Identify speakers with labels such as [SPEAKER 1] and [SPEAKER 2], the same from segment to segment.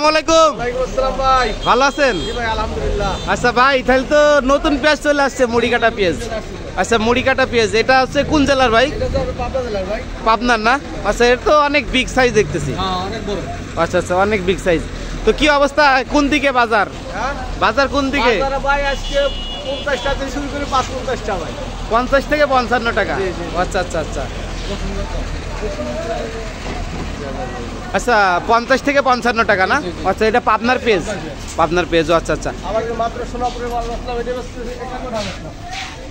[SPEAKER 1] আসসালামু আলাইকুম।
[SPEAKER 2] ভাই
[SPEAKER 1] ভালো আছেন?
[SPEAKER 2] আলহামদুলিল্লাহ।
[SPEAKER 1] আচ্ছা ভাই, তাহলে তো নতুন পেঁয়াজ চলে আসছে, মুড়ি কাটা পেঁয়াজ। আচ্ছা, মুড়ি কাটা পেঁয়াজ এটা হচ্ছে কোন জেলার ভাই? পাবনার না? আচ্ছা, এটা তো অনেক বিগ সাইজ দেখতেছি। আচ্ছা আচ্ছা, অনেক বিগ সাইজ। তো কি অবস্থা, কোন দিকে বাজার? বাজার কোন দিকে? 50 থেকে 55 টাকা। আচ্ছা আচ্ছা আচ্ছা আচ্ছা, 50 থেকে 55 টাকা না? আচ্ছা, এটা পাবনার পেঁয়াজ। পাবনার পেঁয়াজ, আচ্ছা আচ্ছা।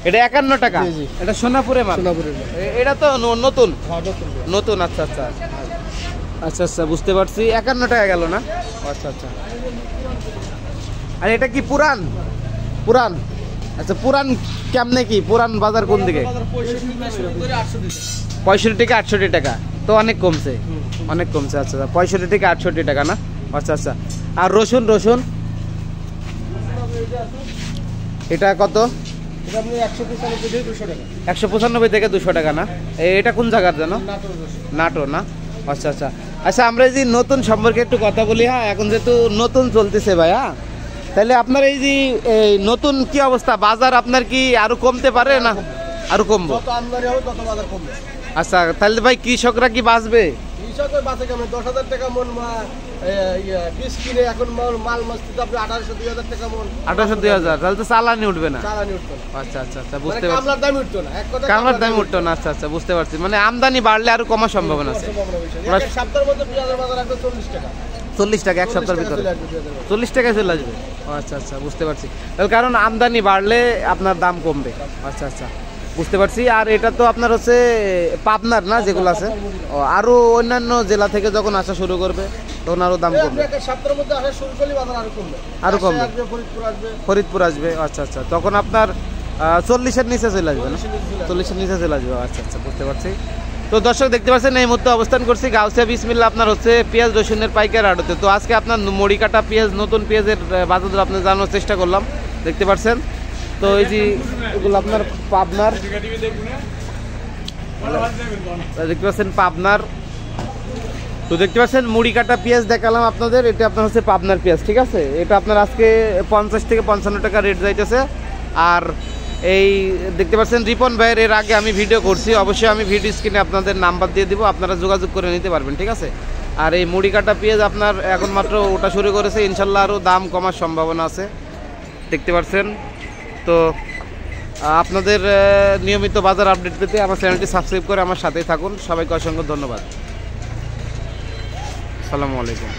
[SPEAKER 1] এটা 51 টাকা। এটা সোনাপুরে মাল। এটা তো নতুন নতুন। আচ্ছা আচ্ছা আচ্ছা আচ্ছা, বুঝতে পারছি। 51 টাকা গেল না? আচ্ছা আচ্ছা। আর এটা কি পুরান? পুরান। আচ্ছা, পুরান কেমনে কি? পুরান বাজার কোন দিকে? 65 থেকে 68 টাকা। তো অনেক কমছে, অনেক কমছে। আচ্ছা, 65 থেকে 68 টাকা না? আচ্ছা আচ্ছা। আর রসুন? রসুন এটা কত? 195 থেকে 200 টাকা না? এটা কোন জায়গার জানো? নাটোর না? আচ্ছা আচ্ছা আচ্ছা, আমরা এই যে নতুন সম্পর্কে একটু কথা বলি। হ্যাঁ, এখন যেহেতু নতুন চলতেছে ভাই, হ্যাঁ, তাহলে আপনার এই যে নতুন কি অবস্থা, বাজার আপনার কি আরো কমতে পারে না আরো কমবো? আচ্ছা, তাহলে ভাই কৃষকরা কি বাঁচবে?
[SPEAKER 2] 10,000 টাকা মন বীজ কিনে এখন মাল মাছতে আপনি 1800-2000 টাকা মন।
[SPEAKER 1] 1800-2000, তাহলে তো চালানি উঠবে না।
[SPEAKER 2] চালানি উঠতো না।
[SPEAKER 1] আচ্ছা আচ্ছা আচ্ছা, বুঝতে পারছি।
[SPEAKER 2] কামলার দাম উঠতো না, এক কথা
[SPEAKER 1] কামলার দাম উঠতো না। আচ্ছা আচ্ছা, বুঝতে পারছি। মানে আমদানি বাড়লে আরো কমার সম্ভাবনা আছে।
[SPEAKER 2] এক সপ্তাহের মধ্যে পেঁয়াজের বাজার রাখবে 40 টাকা।
[SPEAKER 1] 40 টাকা এক সপ্তাহের ভিতরে? 40 টাকায় চলে আসবে। আচ্ছা আচ্ছা, বুঝতে পারছি। তাহলে কারণ আমদানি বাড়লে আপনার দাম কমবে। আচ্ছা আচ্ছা, বুঝতে পারছি। আর এটা তো আপনার হচ্ছে পাবনার না, যেগুলো আছে? ও, আরো অন্যান্য জেলা থেকে যখন আসা শুরু করবে তখন আরো দাম কমবে।
[SPEAKER 2] সপ্তাহের মধ্যে আসা শুরু করলে বাজার আরো কমবে।
[SPEAKER 1] আরো কমবে। ফরিদপুর
[SPEAKER 2] আসবে।
[SPEAKER 1] আসবে। আচ্ছা আচ্ছা, তখন আপনার 40-এর নিচে চলে আসবে না? 40-এর নিচে চলে আসবে। আচ্ছা আচ্ছা, বুঝতে পারছি। তো দর্শক দেখতে পাচ্ছেন, এই মুহূর্তে অবস্থান করছি গাউসিয়া বিসমিল্লাহ আপনার হচ্ছে পেঁয়াজ রসুনের পাইকার আড়তে। তো আজকে আপনার মুড়ি কাটা পেঁয়াজ, নতুন পেঁয়াজের বাজার দর আপনার জানানোর চেষ্টা করলাম। দেখতে পাচ্ছেন তো এই যে এগুলো আপনার পাবনার, দেখতে পাচ্ছেন পাবনার। তো দেখতে পাচ্ছেন মুড়ি কাটা পেঁয়াজ দেখালাম আপনাদের, এটা আপনার হচ্ছে পাবনার পেঁয়াজ, ঠিক আছে? এটা আপনার আজকে 50 থেকে 55 টাকা রেট যাইতেছে। আর এই দেখতে পাচ্ছেন রিপন ভাইয়ের এর আগে আমি ভিডিও করছি, অবশ্যই আমি ভিডিও স্ক্রিনে আপনাদের নাম্বার দিয়ে দিব, আপনারা যোগাযোগ করে নিতে পারবেন, ঠিক আছে? আর এই মুড়ি কাটা পেঁয়াজ আপনার এখন মাত্র ওটা শুরু করেছে, ইনশাল্লাহ আরও দাম কমার সম্ভাবনা আছে, দেখতে পাচ্ছেন। তো আপনাদের নিয়মিত বাজার আপডেট পেতে আমার চ্যানেলটি সাবস্ক্রাইব করে আমার সাথেই থাকুন। সবাইকে অসংখ্য ধন্যবাদ। আসসালামু আলাইকুম।